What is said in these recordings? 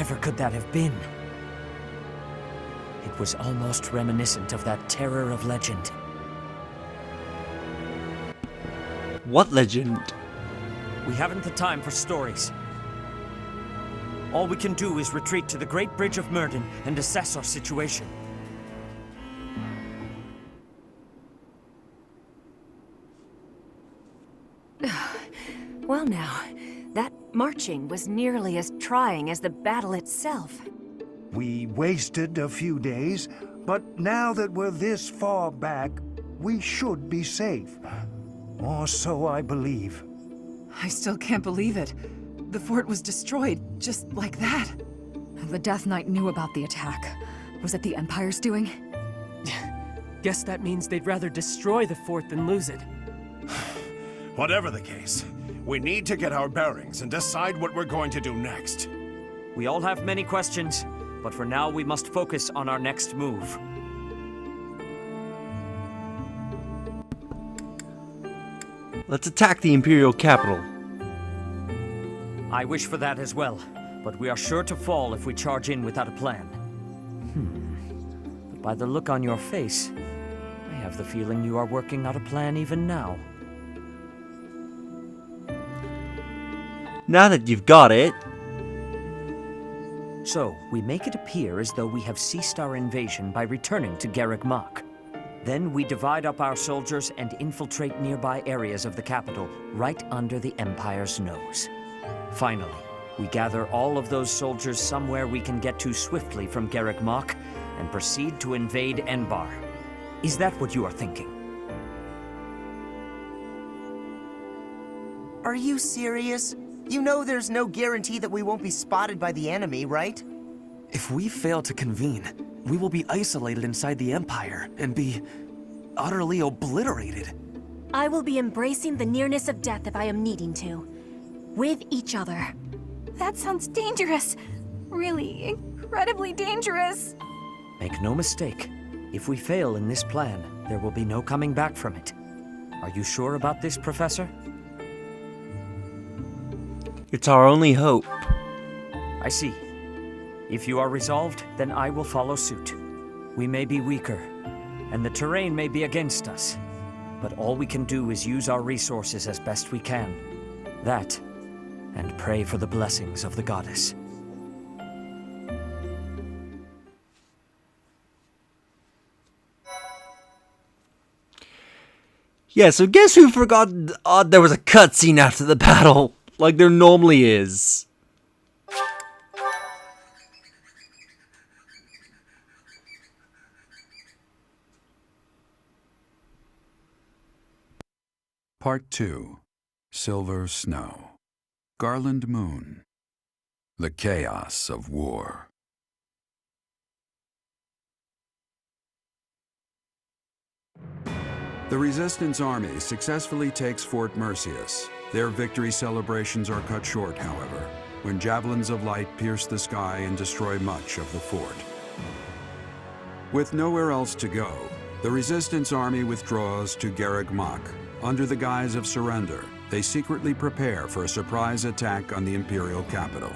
Whatever could that have been? It was almost reminiscent of that terror of legend. What legend? We haven't the time for stories. All we can do is retreat to the Great Bridge of Myrden and assess our situation. Well now, that marching was nearly as trying as the battle itself. We wasted a few days, but now that we're this far back, we should be safe. Or so I believe. I still can't believe it. The fort was destroyed, just like that. The Death Knight knew about the attack. Was it the Empire's doing? Guess that means they'd rather destroy the fort than lose it. Whatever the case, we need to get our bearings and decide what we're going to do next. We all have many questions, but for now we must focus on our next move. Let's attack the Imperial capital. I wish for that as well, but we are sure to fall if we charge in without a plan. But by the look on your face, I have the feeling you are working out a plan even now. Now that you've got it. So, we make it appear as though we have ceased our invasion by returning to Garreg Mach. Then we divide up our soldiers and infiltrate nearby areas of the capital, right under the Empire's nose. Finally, we gather all of those soldiers somewhere we can get to swiftly from Garreg Mach and proceed to invade Enbarr. Is that what you are thinking? Are you serious? You know there's no guarantee that we won't be spotted by the enemy, right? If we fail to convene, we will be isolated inside the Empire and be utterly obliterated. I will be embracing the nearness of death if I am needing to. With each other. That sounds dangerous. Really, incredibly dangerous. Make no mistake, if we fail in this plan, there will be no coming back from it. Are you sure about this, Professor? It's our only hope. I see. If you are resolved, then I will follow suit. We may be weaker, and the terrain may be against us, but all we can do is use our resources as best we can. That, and pray for the blessings of the goddess. Yeah, so guess who forgot there was a cutscene after the battle, like there normally is. Part 2. Silver Snow. Garland Moon. The Chaos of War. The Resistance Army successfully takes Fort Merceus. Their victory celebrations are cut short, however, when javelins of light pierce the sky and destroy much of the fort. With nowhere else to go, the Resistance Army withdraws to Garreg Mach. Under the guise of surrender, they secretly prepare for a surprise attack on the Imperial capital.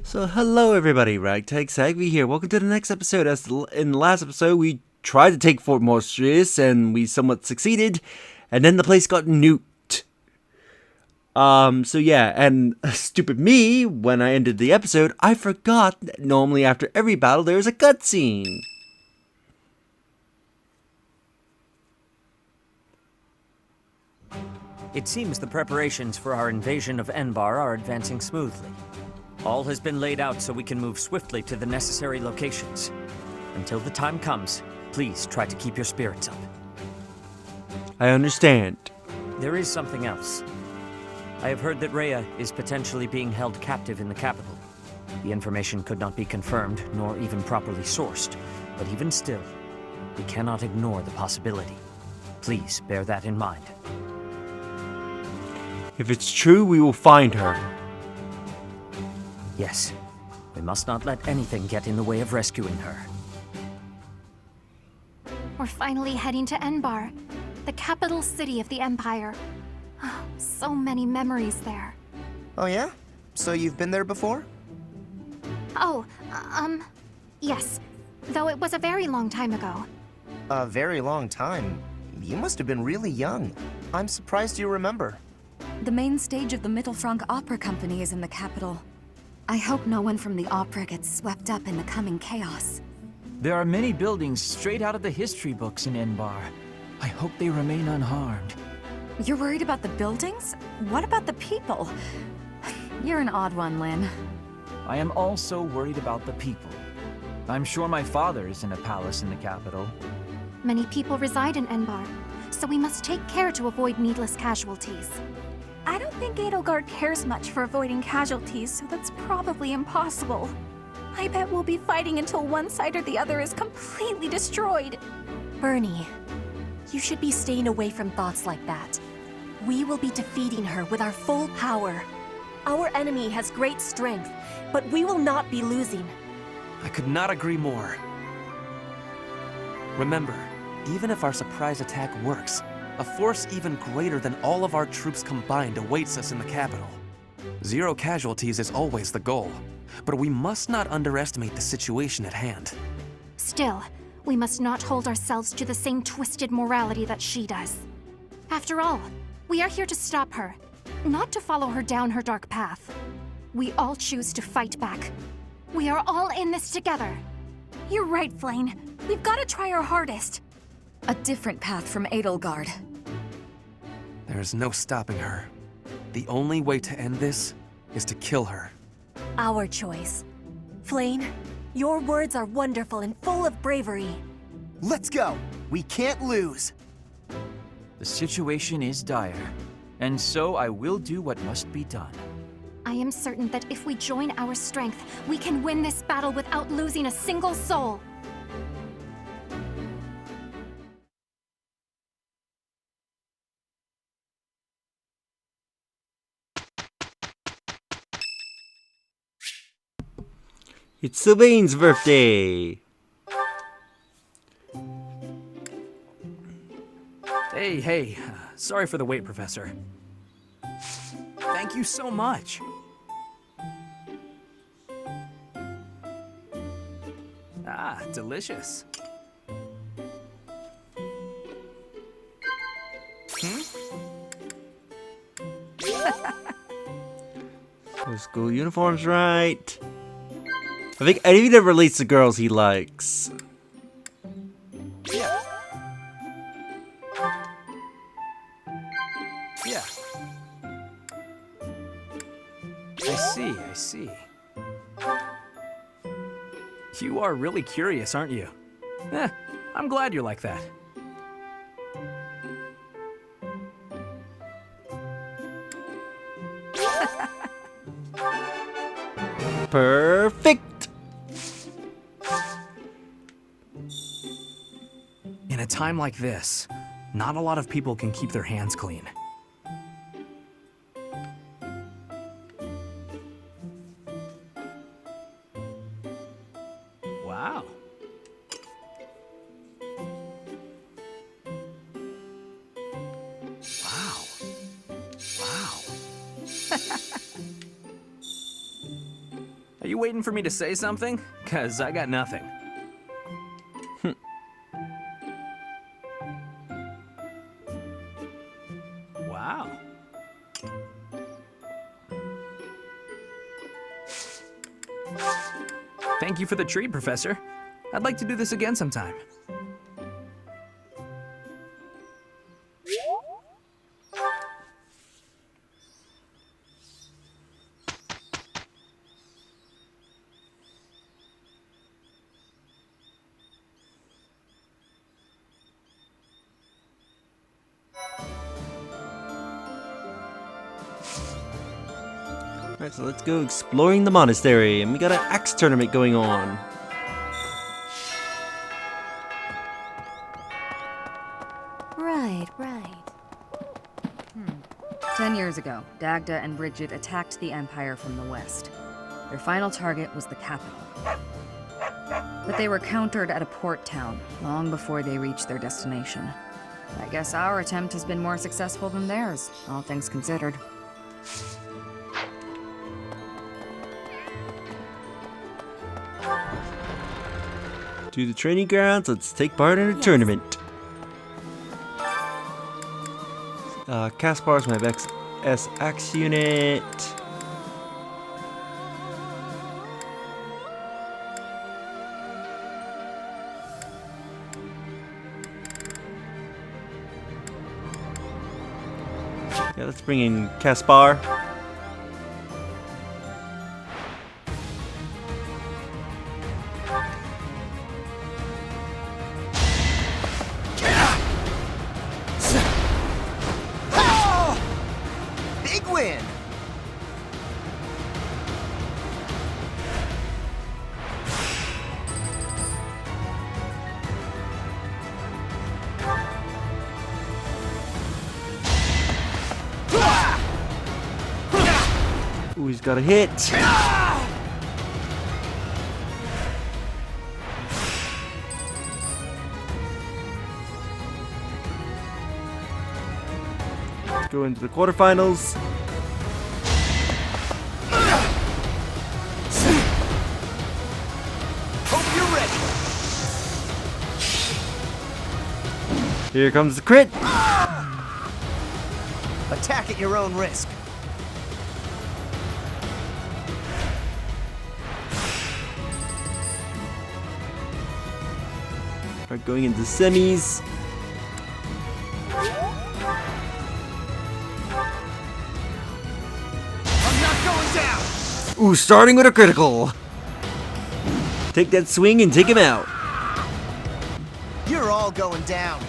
So hello everybody, Ragtag Sagvi here. Welcome to the next episode. As in the last episode, we tried to take Fort Merceus and we somewhat succeeded, and then the place got nuked. So yeah, and stupid me, when I ended the episode, I forgot that normally after every battle there's a cutscene. It seems the preparations for our invasion of Enbarr are advancing smoothly. All has been laid out so we can move swiftly to the necessary locations. Until the time comes, please try to keep your spirits up. I understand. There is something else. I have heard that Rhea is potentially being held captive in the capital. The information could not be confirmed, nor even properly sourced, but even still, we cannot ignore the possibility. Please bear that in mind. If it's true, we will find her. Yes, we must not let anything get in the way of rescuing her. We're finally heading to Enbarr, the capital city of the Empire. So many memories there. Oh yeah? So you've been there before? Oh, yes. Though it was a very long time ago. A very long time. You must have been really young. I'm surprised you remember. The main stage of the Mittelfrank Opera Company is in the capital. I hope no one from the opera gets swept up in the coming chaos. There are many buildings straight out of the history books in Enbarr. I hope they remain unharmed. You're worried about the buildings? What about the people? You're an odd one, Lynn. I am also worried about the people. I'm sure my father is in a palace in the capital. Many people reside in Enbarr, so we must take care to avoid needless casualties. I don't think Edelgard cares much for avoiding casualties, so that's probably impossible. I bet we'll be fighting until one side or the other is completely destroyed. Bernie, you should be staying away from thoughts like that. We will be defeating her with our full power. Our enemy has great strength, but we will not be losing. I could not agree more. Remember, even if our surprise attack works, a force even greater than all of our troops combined awaits us in the capital. 0 casualties is always the goal, but we must not underestimate the situation at hand. Still, we must not hold ourselves to the same twisted morality that she does. After all, we are here to stop her, not to follow her down her dark path. We all choose to fight back. We are all in this together. You're right, Flayn. We've got to try our hardest. A different path from Edelgard. There's no stopping her. The only way to end this is to kill her. Our choice. Flayn, your words are wonderful and full of bravery. Let's go! We can't lose! The situation is dire, and so I will do what must be done. I am certain that if we join our strength, we can win this battle without losing a single soul. It's Sylvain's birthday! Hey, sorry for the wait, Professor. Thank you so much. Ah, delicious. Those school uniforms, right? I think Eddie never released the girls he likes. Yeah. Yeah. I see. You are really curious, aren't you? I'm glad you're like that. Perfect! In a time like this, not a lot of people can keep their hands clean. Wow. Wow. Are you waiting for me to say something? 'Cause I got nothing. Wow. Thank you for the treat, Professor. I'd like to do this again sometime. Alright, so let's go exploring the monastery, and we got an axe tournament going on. Right. 10 years ago, Dagda and Bridget attacked the Empire from the west. Their final target was the capital. But they were countered at a port town long before they reached their destination. I guess our attempt has been more successful than theirs, all things considered. To the training grounds, let's take part in a tournament. Caspar is my XSX unit. Yeah, let's bring in Caspar. Big win! Ooh, he's got a hit. Let's go into the quarterfinals. Hope you're ready! Here comes the crit. Attack at your own risk. Start going into semis. I'm not going down! Ooh, starting with a critical. Take that swing and take him out. You're all going down.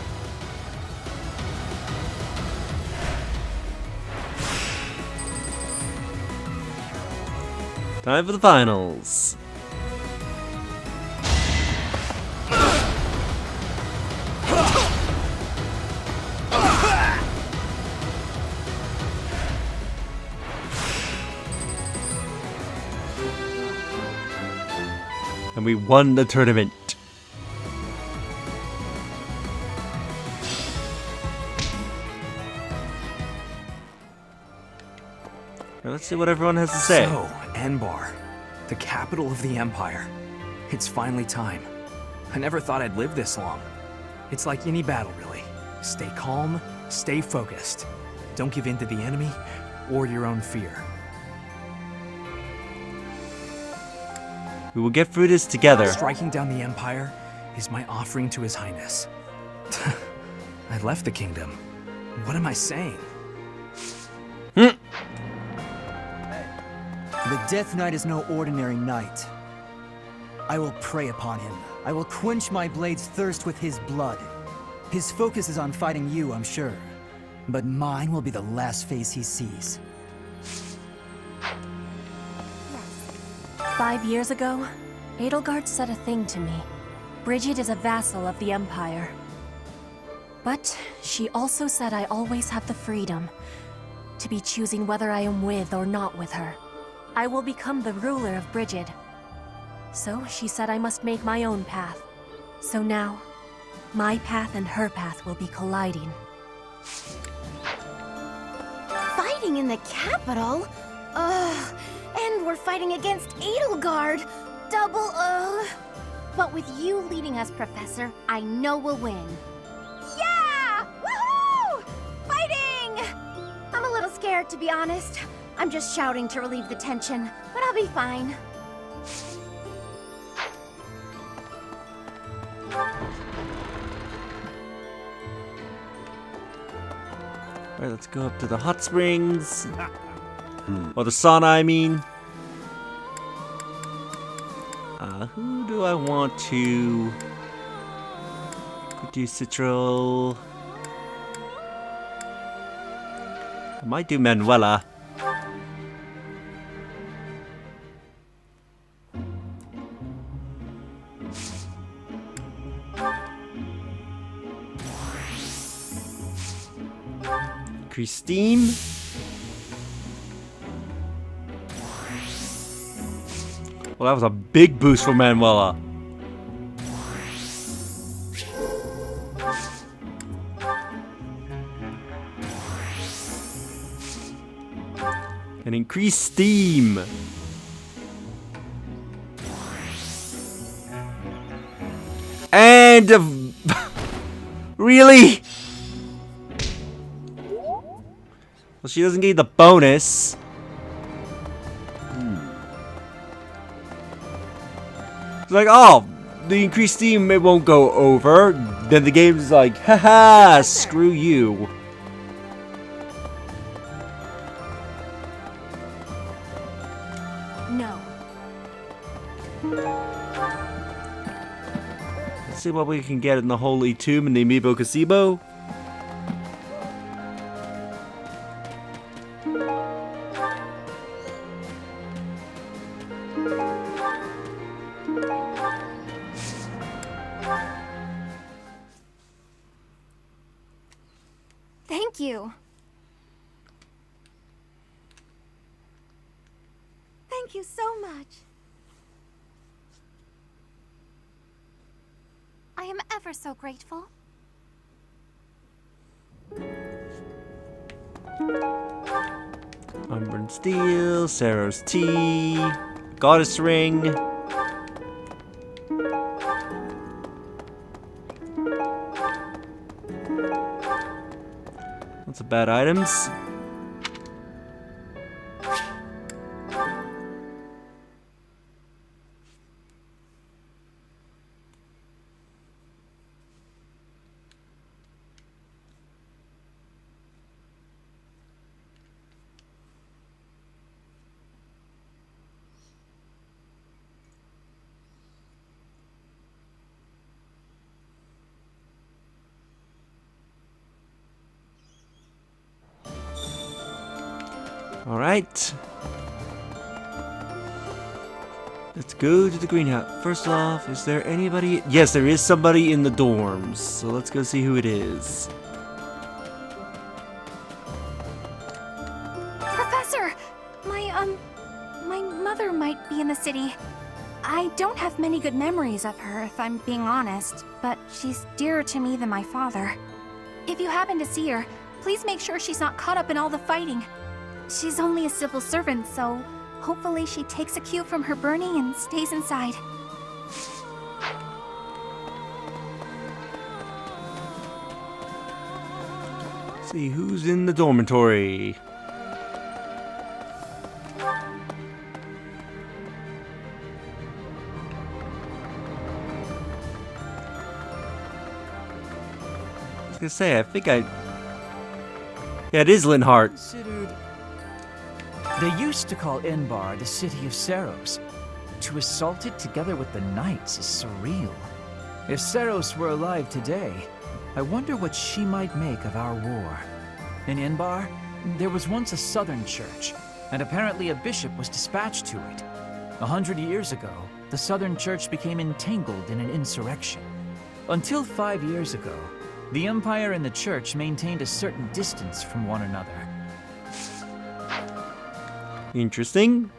Time for the finals. And we won the tournament. Now let's see what everyone has to say. So, Enbarr, the capital of the Empire. It's finally time. I never thought I'd live this long. It's like any battle, really. Stay calm, stay focused. Don't give in to the enemy or your own fear. We will get through this together. Striking down the Empire is my offering to His Highness. I left the kingdom. What am I saying? The Death Knight is no ordinary knight. I will prey upon him. I will quench my blade's thirst with his blood. His focus is on fighting you, I'm sure. But mine will be the last face he sees. 5 years ago, Edelgard said a thing to me. Brigid is a vassal of the Empire. But she also said I always have the freedom to be choosing whether I am with or not with her. I will become the ruler of Brigid. So she said I must make my own path. So now, my path and her path will be colliding. Fighting in the capital? Ugh. And we're fighting against Edelgard. Double ugh. But with you leading us, Professor, I know we'll win. Yeah! Woohoo! Fighting! I'm a little scared, to be honest. I'm just shouting to relieve the tension, but I'll be fine. Alright, let's go up to the hot springs. Or the sauna, I mean. Who do I want to... Could do Citral. I might do Manuela. Christine. Well, that was a big boost for And increase steam. And really? Well, she doesn't get the bonus. It's like, oh, the increased steam, it won't go over. Then the game's like, haha, screw you. No. Let's see what we can get in the Holy Tomb in the Amiibo Gazebo. Thank you. Thank you so much. I am ever so grateful. Umber and Steel, Sarah's Tea, Goddess Ring. Lots of bad items. All right. Let's go to the greenhouse. First off, is there anybody? Yes, there is somebody in the dorms. So let's go see who it is. Professor! My mother might be in the city. I don't have many good memories of her, if I'm being honest, but she's dearer to me than my father. If you happen to see her, please make sure she's not caught up in all the fighting. She's only a civil servant, so hopefully she takes a cue from her burning and stays inside. See who's in the dormitory. I was gonna say, I think yeah, it is Linhart. Considered. They used to call Enbarr the city of Saros. To assault it together with the knights is surreal. If Saros were alive today, I wonder what she might make of our war. In Enbarr, there was once a southern church, and apparently a bishop was dispatched to it. 100 years ago, the southern church became entangled in an insurrection. Until 5 years ago, the Empire and the church maintained a certain distance from one another. Interesting.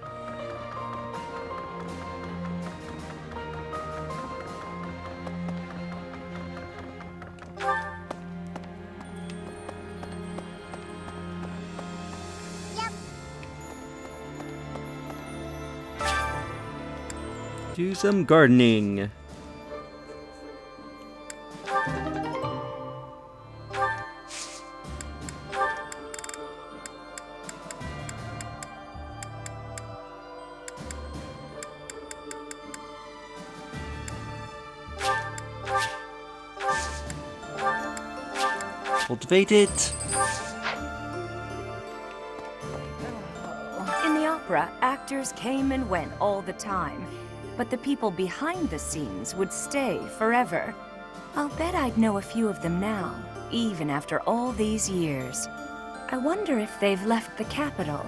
Do some gardening. Cultivate it. In the opera, actors came and went all the time, but the people behind the scenes would stay forever. I'll bet I'd know a few of them now, even after all these years. I wonder if they've left the capital.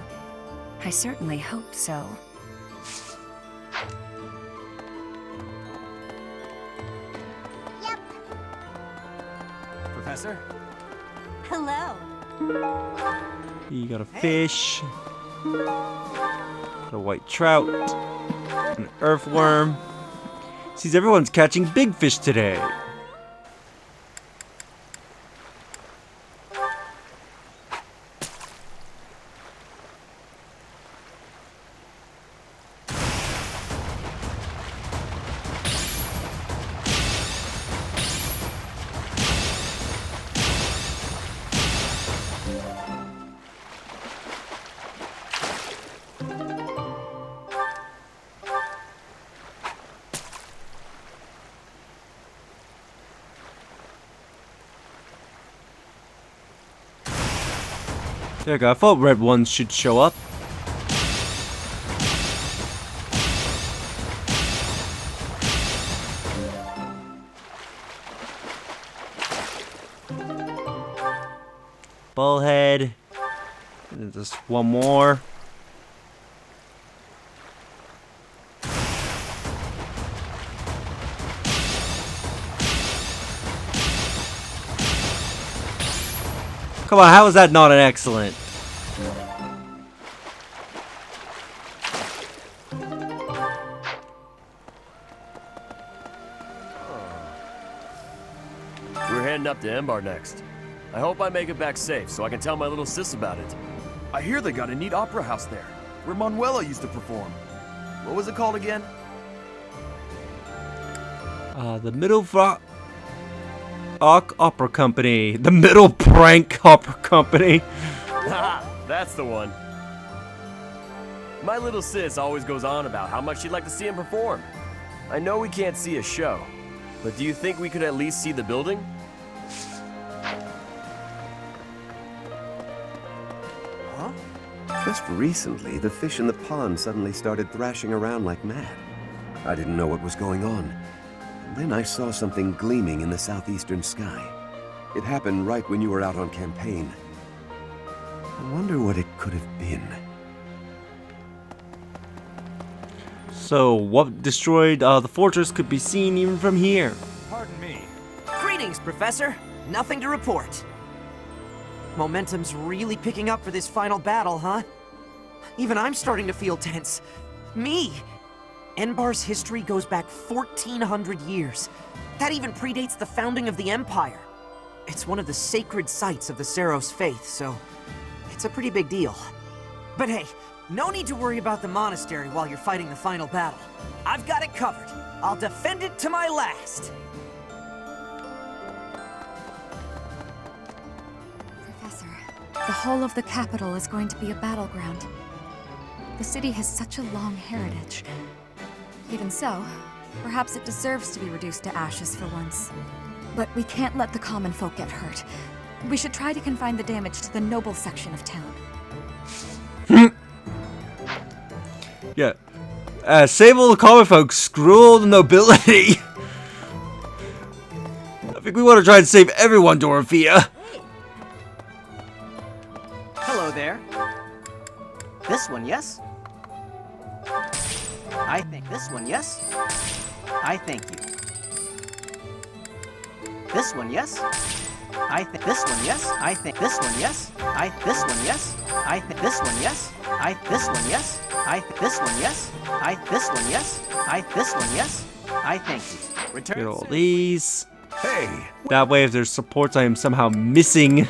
I certainly hope so. Professor? Hello. You got a fish, a white trout, an earthworm. Seems everyone's catching big fish today. There you go. I thought red ones should show up. Bullhead. And just one more. Come on, how is that not an excellent? We're heading up to Embarr next. I hope I make it back safe so I can tell my little sis about it. I hear they got a neat opera house there, where Manuela used to perform. What was it called again? The Middle Frank Opera Company. The Middle Prank Opera Company. Haha, that's the one. My little sis always goes on about how much she'd like to see him perform. I know we can't see a show, but do you think we could at least see the building? Huh? Just recently, the fish in the pond suddenly started thrashing around like mad. I didn't know what was going on. And then I saw something gleaming in the southeastern sky. It happened right when you were out on campaign. I wonder what it could have been. So, what destroyed the fortress could be seen even from here. Pardon me. Greetings, Professor. Nothing to report. Momentum's really picking up for this final battle, huh? Even I'm starting to feel tense. Me! Enbarr's history goes back 1,400 years. That even predates the founding of the Empire. It's one of the sacred sites of the Seros faith, so it's a pretty big deal. But hey, no need to worry about the monastery while you're fighting the final battle. I've got it covered. I'll defend it to my last. Professor, the whole of the capital is going to be a battleground. The city has such a long heritage. Even so, perhaps it deserves to be reduced to ashes for once. But we can't let the common folk get hurt. We should try to confine the damage to the noble section of town. Yeah. Save all the common folks, screw all the nobility. I think we want to try and save everyone, Dorothea. Hello there. This one, yes? I think this one, yes? I thank you. This one, yes? I think this one, yes? I think this one, yes? This one, yes? I think this one, yes? This one, yes? This one, yes? This one, yes? This one, yes? I thank you. Return. Get all these. Hey. That way, if there's supports I am somehow missing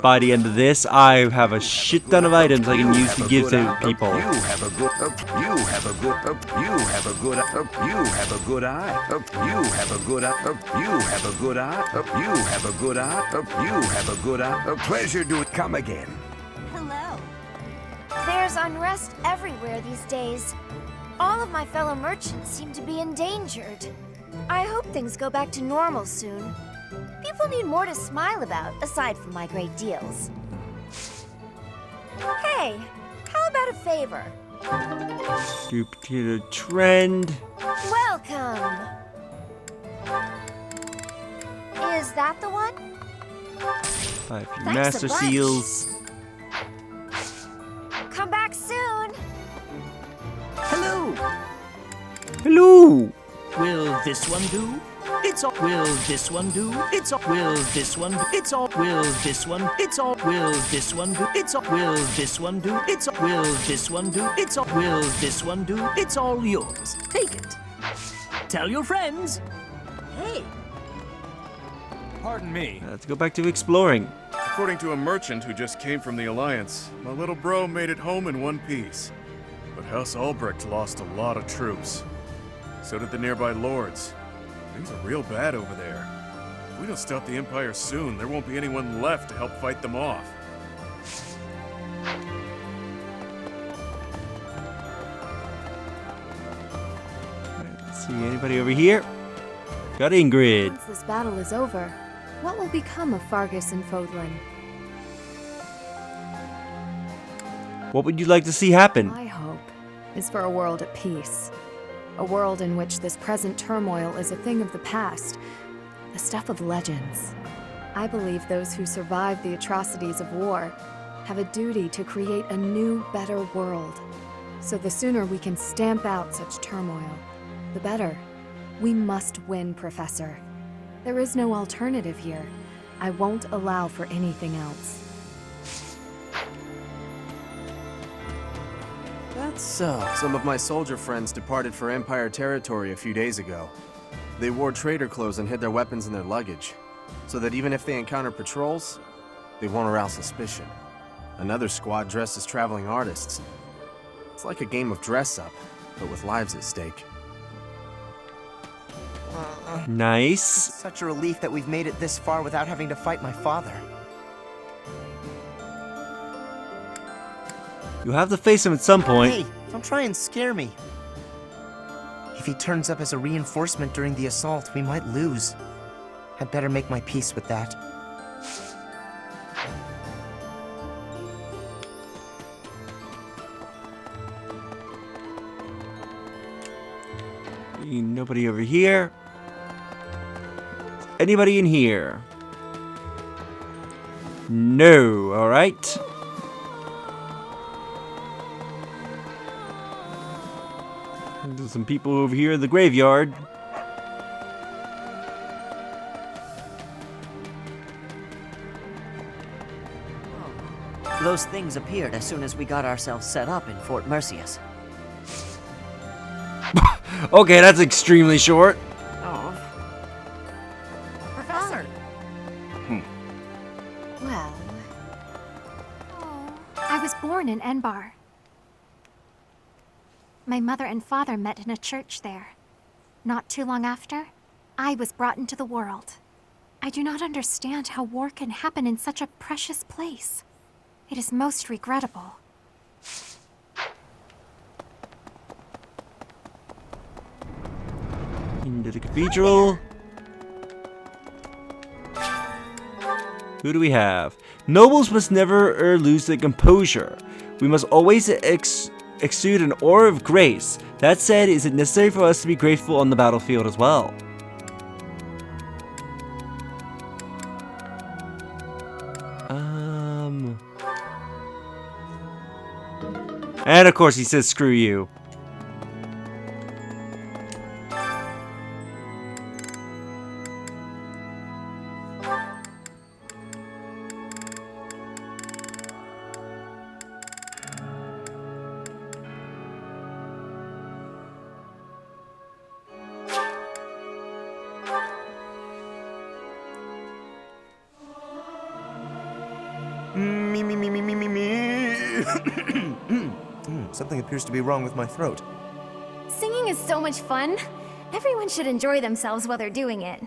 by the end of this, I have a shit ton of items I can use to give to people. You have a good eye. You have a good eye. You have a good eye. You have a good eye. You have a good eye. You have a good eye. You have a good eye. A pleasure to come again. Hello. There's unrest everywhere these days. All of my fellow merchants seem to be endangered. I hope things go back to normal soon. People need more to smile about, aside from my great deals. Hey, how about a favor? Scoop to the trend. Welcome! Is that the one? Buy a few Thanks master a bunch. seals. Come back soon! Hello! Hello! Will this one do? It's all. Will this one do? It's all. Will this one do? It's all. Will this one? It's all. Will this one do? It's all. Will this one do? It's all. Will this one do? It's all. Will this one do? It's all yours. Take it. Tell your friends. Hey. Pardon me. Let's go back to exploring. According to a merchant who just came from the Alliance, my little bro made it home in one piece. But House Albrecht lost a lot of troops. So did the nearby lords. Things are real bad over there. If we don't stop the Empire soon, there won't be anyone left to help fight them off. Let's see, anybody over here? Got Ingrid. Once this battle is over, what will become of Fargus and Fodlan? What would you like to see happen? My hope is for a world at peace. A world in which this present turmoil is a thing of the past, the stuff of legends. I believe those who survived the atrocities of war have a duty to create a new, better world. So the sooner we can stamp out such turmoil, the better. We must win, Professor. There is no alternative here. I won't allow for anything else. That's so. Some of my soldier friends departed for Empire territory a few days ago. They wore trader clothes and hid their weapons in their luggage, so that even if they encounter patrols, they won't arouse suspicion. Another squad dressed as traveling artists. It's like a game of dress-up, but with lives at stake. Nice. It's such a relief that we've made it this far without having to fight my father. You'll have to face him at some point. Hey, don't try and scare me. If he turns up as a reinforcement during the assault, we might lose. I'd better make my peace with that. Nobody over here. Anybody in here? No, alright. There's some people over here in the graveyard. Those things appeared as soon as we got ourselves set up in Fort Merceus. Okay, that's extremely short. Oh. Professor! Well... I was born in Enbarr. My mother and father met in a church there. Not too long after, I was brought into the world. I do not understand how war can happen in such a precious place. It is most regrettable. Into the cathedral. Who do we have? Nobles must never lose their composure. We must always exude an aura of grace. That said, is it necessary for us to be grateful on the battlefield as well? And of course he says screw you. Something appears to be wrong with my throat. Singing is so much fun. Everyone should enjoy themselves while they're doing it.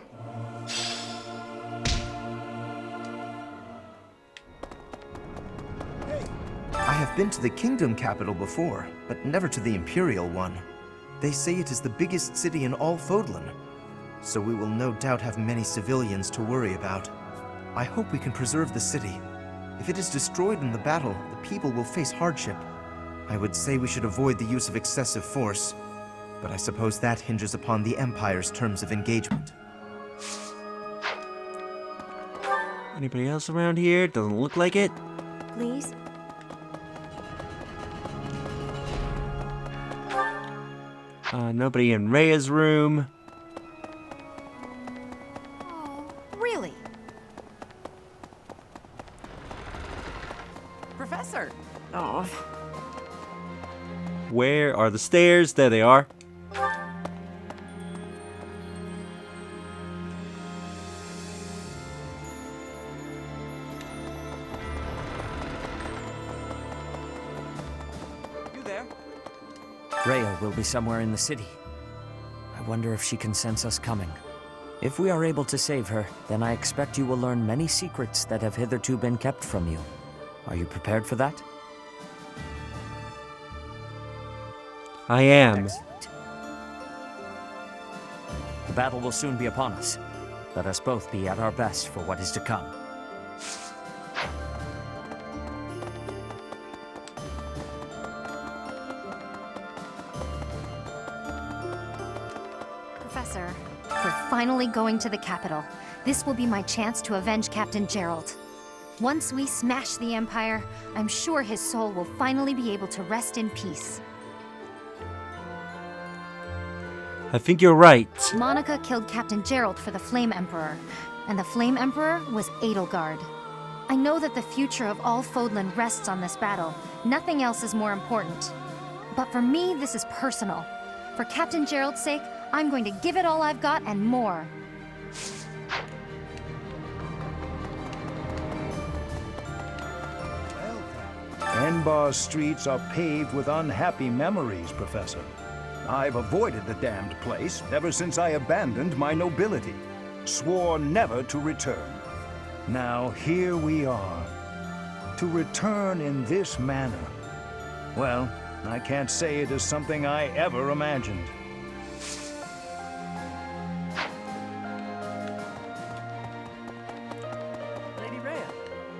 I have been to the kingdom capital before, but never to the Imperial one. They say it is the biggest city in all Fodlan, so we will no doubt have many civilians to worry about. I hope we can preserve the city. If it is destroyed in the battle, the people will face hardship. I would say we should avoid the use of excessive force, but I suppose that hinges upon the Empire's terms of engagement. Anybody else around here? Doesn't look like it. Please? Nobody in Rhea's room. Really? Professor! Oh. Where are the stairs? There they are. You there? Rhea will be somewhere in the city. I wonder if she can sense us coming. If we are able to save her, then I expect you will learn many secrets that have hitherto been kept from you. Are you prepared for that? I am. Excellent. The battle will soon be upon us. Let us both be at our best for what is to come. finally going to the capital. This will be my chance to avenge Captain Gerald. Once we smash the Empire, I'm sure his soul will finally be able to rest in peace. I think you're right. Monica killed Captain Gerald for the Flame Emperor, and the Flame Emperor was Edelgard. I know that the future of all Fodlan rests on this battle. Nothing else is more important. But for me, this is personal. For Captain Gerald's sake, I'm going to give it all I've got and more. Enbarr's streets are paved with unhappy memories, Professor. I've avoided the damned place ever since I abandoned my nobility, swore never to return. Now here we are. To return in this manner. Well, I can't say it is something I ever imagined. Lady Rhea.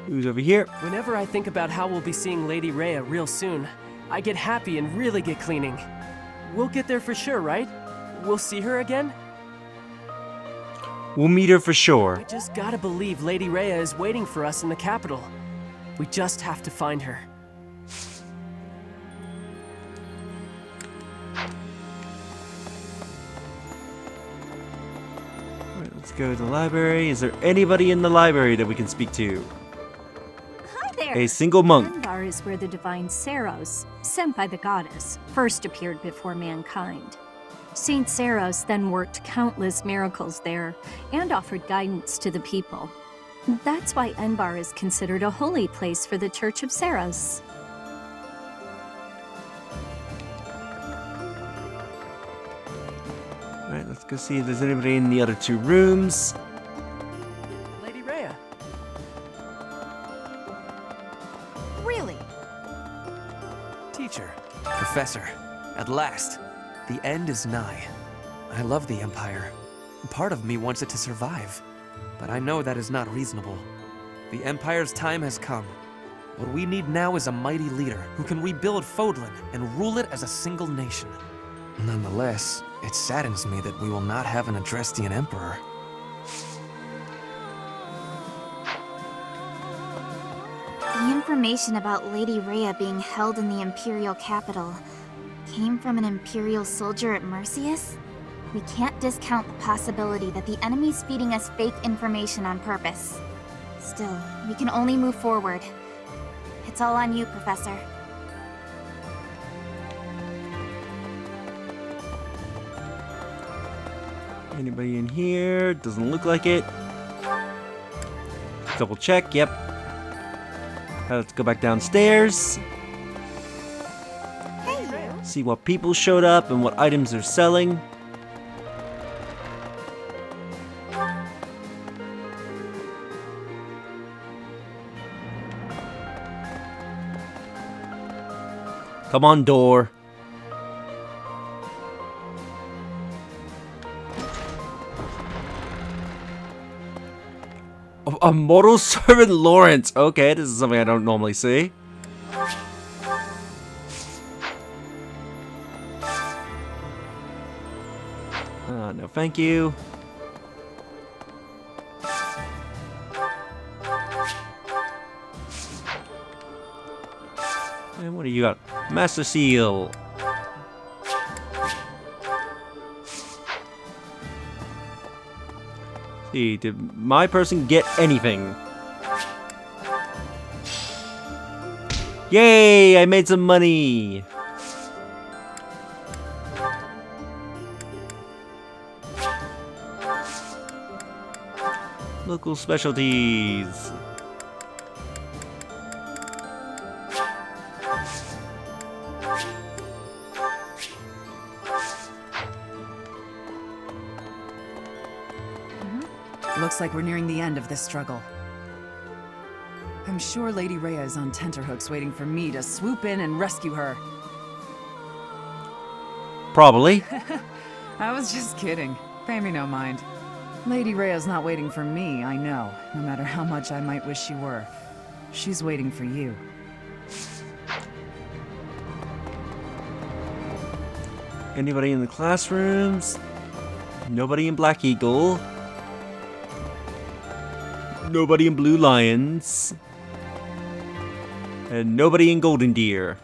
Who's over here? Whenever I think about how we'll be seeing Lady Rhea real soon, I get happy and really get cleaning. We'll get there for sure, right? We'll see her again? We'll meet her for sure. I just gotta believe Lady Rhea is waiting for us in the capital. We just have to find her. Alright, let's go to the library. Is there anybody in the library that we can speak to? Hi there! A single monk. Enbarr is where the divine Saros, sent by the goddess, first appeared before mankind. Saint Saros then worked countless miracles there and offered guidance to the people. That's why Enbarr is considered a holy place for the Church of Saros. Alright, let's go see if there's anybody in the other two rooms. Lady Rhea. Really? Teacher, Professor, at last, the end is nigh. I love the Empire. Part of me wants it to survive, but I know that is not reasonable. The Empire's time has come. What we need now is a mighty leader who can rebuild Fodlan and rule it as a single nation. Nonetheless, it saddens me that we will not have an Adrestian Emperor. The information about Lady Rhea being held in the Imperial capital came from an Imperial soldier at Merceus? We can't discount the possibility that the enemy's feeding us fake information on purpose. Still, we can only move forward. It's all on you, Professor. Anybody in here? Doesn't look like it. Double check, yep. Let's go back downstairs. See what people showed up and what items they're selling. Come on, door. A mortal servant Lawrence. Okay, this is something I don't normally see. No, thank you. And what do you got? Master Seal. See, did my person get anything? Yay! I made some money! Local specialties. Looks like we're nearing the end of this struggle. I'm sure Lady Rhea is on tenterhooks waiting for me to swoop in and rescue her. Probably. I was just kidding. Pay me no mind. Lady Rhea's not waiting for me, I know, no matter how much I might wish she were. She's waiting for you. Anybody in the classrooms? Nobody in Black Eagle. Nobody in Blue Lions. And nobody in Golden Deer.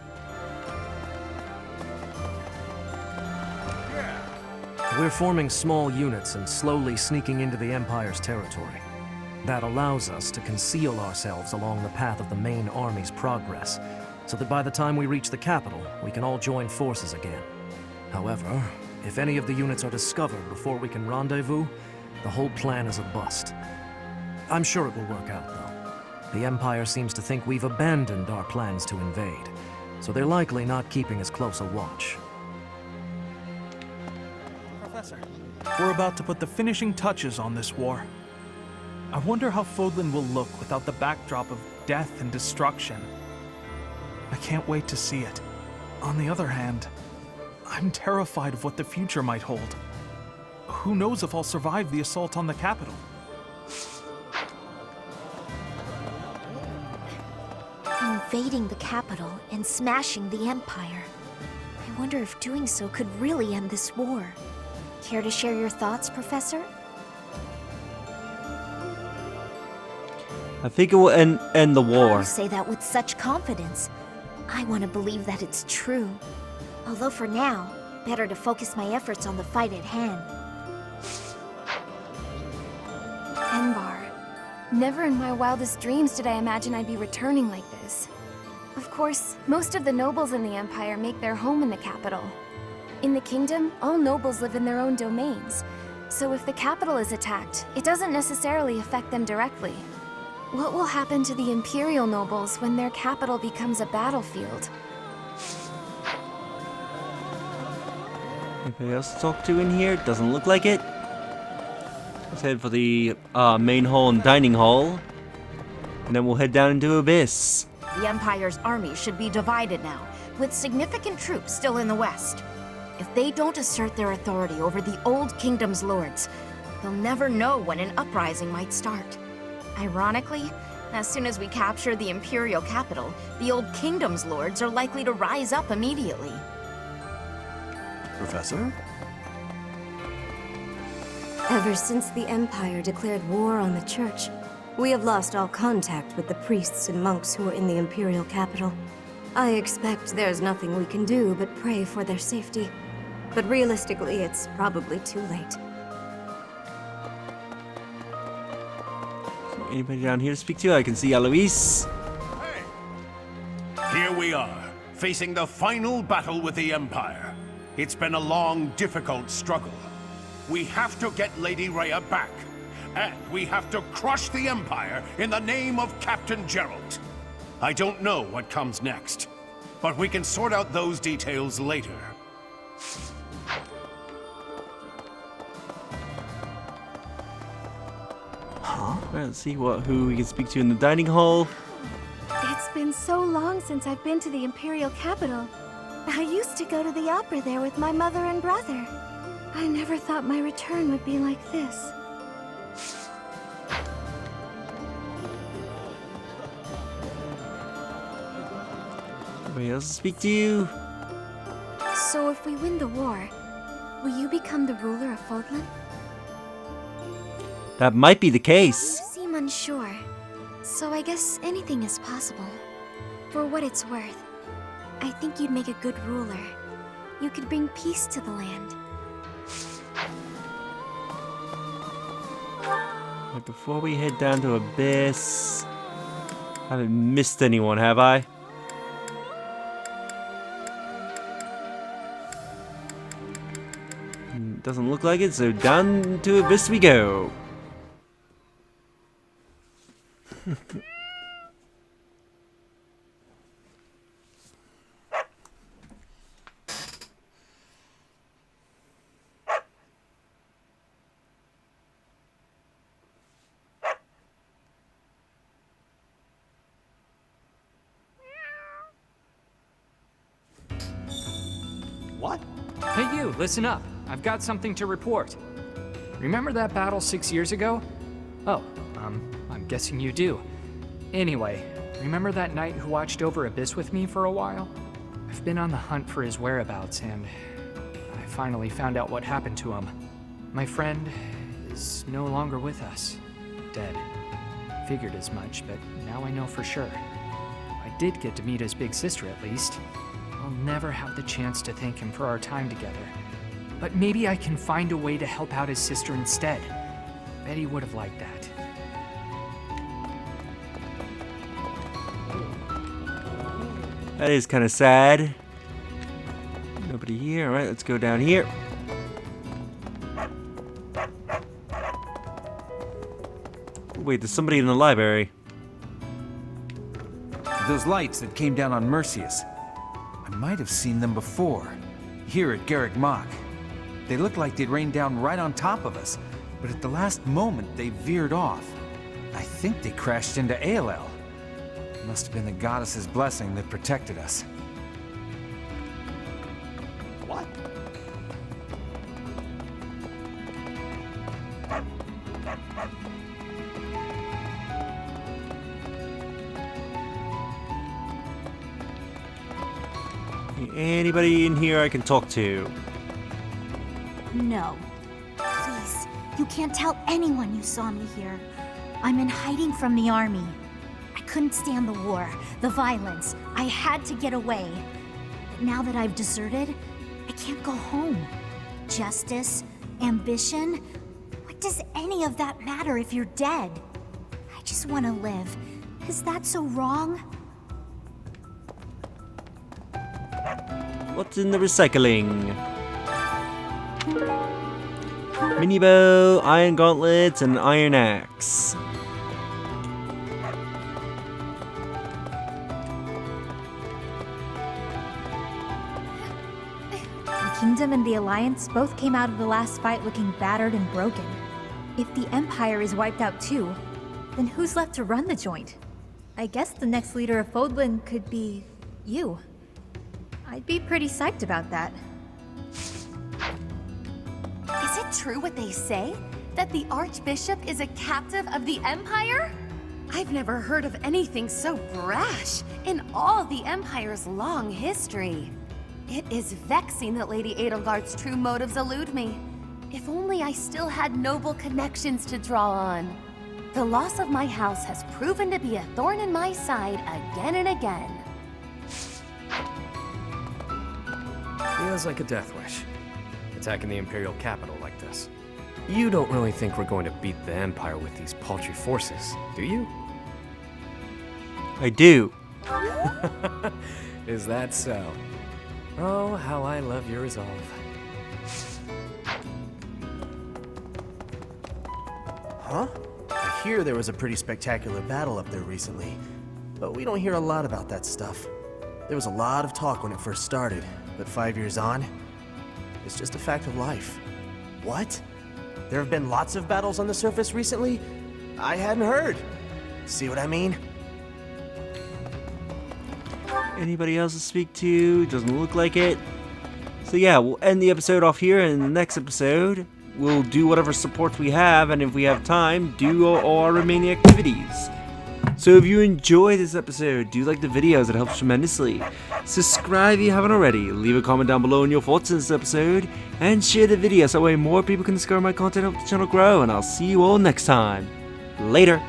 We're forming small units and slowly sneaking into the Empire's territory. That allows us to conceal ourselves along the path of the main army's progress, so that by the time we reach the capital, we can all join forces again. However, if any of the units are discovered before we can rendezvous, the whole plan is a bust. I'm sure it will work out, though. The Empire seems to think we've abandoned our plans to invade, so they're likely not keeping as close a watch. Professor, we're about to put the finishing touches on this war. I wonder how Fodlan will look without the backdrop of death and destruction. I can't wait to see it. On the other hand, I'm terrified of what the future might hold. Who knows if I'll survive the assault on the capital? Invading the capital and smashing the Empire. I wonder if doing so could really end this war. Care to share your thoughts, Professor? I think it will end the war. You say that with such confidence. I want to believe that it's true. Although for now, better to focus my efforts on the fight at hand. Enbarr. Never in my wildest dreams did I imagine I'd be returning like this. Of course, most of the nobles in the Empire make their home in the capital. In the kingdom, all nobles live in their own domains. So if the capital is attacked, it doesn't necessarily affect them directly. What will happen to the Imperial nobles when their capital becomes a battlefield? Anybody else to talk to in here? Doesn't look like it. Let's head for the main hall and dining hall. And then we'll head down into Abyss. The Empire's army should be divided now, with significant troops still in the west. If they don't assert their authority over the Old Kingdom's lords, they'll never know when an uprising might start. Ironically, as soon as we capture the Imperial capital, the Old Kingdom's lords are likely to rise up immediately. Professor? Ever since the Empire declared war on the Church, we have lost all contact with the priests and monks who are in the Imperial capital. I expect there's nothing we can do but pray for their safety. But realistically, it's probably too late. Anybody down here to speak to? I can see Eloise. Here we are, facing the final battle with the Empire. It's been a long, difficult struggle. We have to get Lady Rhea back. And we have to crush the Empire in the name of Captain Gerald. I don't know what comes next, but we can sort out those details later. Let's see who we can speak to in the dining hall. It's been so long since I've been to the Imperial capital. I used to go to the opera there with my mother and brother. I never thought my return would be like this. Anybody else to speak to you? So if we win the war, will you become the ruler of Fodlan? That might be the case. You seem unsure, so I guess anything is possible. For what it's worth, I think you'd make a good ruler. You could bring peace to the land. Right, before we head down to Abyss, I haven't missed anyone, have I? Doesn't look like it, so down to Abyss we go. What? Hey you, listen up. I've got something to report. Remember that battle 6 years ago? Oh, I'm guessing you do. Anyway, remember that knight who watched over Abyss with me for a while? I've been on the hunt for his whereabouts, and I finally found out what happened to him. My friend is no longer with us. Dead. Figured as much, but now I know for sure. I did get to meet his big sister at least. I'll never have the chance to thank him for our time together. But maybe I can find a way to help out his sister instead. Bet he would have liked that. That is kind of sad. Nobody here. All right, let's go down here. Wait, there's somebody in the library. Those lights that came down on Merceus. I might have seen them before. Here at Garreg Mach. They looked like they'd rained down right on top of us, but at the last moment they veered off. I think they crashed into ALL. Must have been the goddess's blessing that protected us. What? Anybody in here I can talk to? No. Please, you can't tell anyone you saw me here. I'm in hiding from the army. I couldn't stand the war, the violence. I had to get away. But now that I've deserted, I can't go home. Justice, ambition, what does any of that matter if you're dead? I just want to live. Is that so wrong? What's in the recycling? Mini bow, iron gauntlets, and iron axe. The Kingdom and the Alliance both came out of the last fight looking battered and broken. If the Empire is wiped out too, then who's left to run the joint? I guess the next leader of Fodlan could be you. I'd be pretty psyched about that. Is it true what they say? That the Archbishop is a captive of the Empire? I've never heard of anything so brash in all the Empire's long history. It is vexing that Lady Edelgard's true motives elude me. If only I still had noble connections to draw on. The loss of my house has proven to be a thorn in my side again and again. Feels like a death wish. Attacking the Imperial capital like this. You don't really think we're going to beat the Empire with these paltry forces, do you? I do. Is that so? Oh, how I love your resolve. Huh? I hear there was a pretty spectacular battle up there recently, but we don't hear a lot about that stuff. There was a lot of talk when it first started, but 5 years on, it's just a fact of life. What? There have been lots of battles on the surface recently? I hadn't heard. See what I mean? Anybody else to speak to? Doesn't look like it. So yeah, we'll end the episode off here, and in the next episode, we'll do whatever supports we have, and if we have time, do all our remaining activities. So if you enjoy this episode, do like the videos, it helps tremendously. Subscribe if you haven't already, leave a comment down below on your thoughts on this episode, and share the video so that way more people can discover my content and help the channel grow, and I'll see you all next time. Later!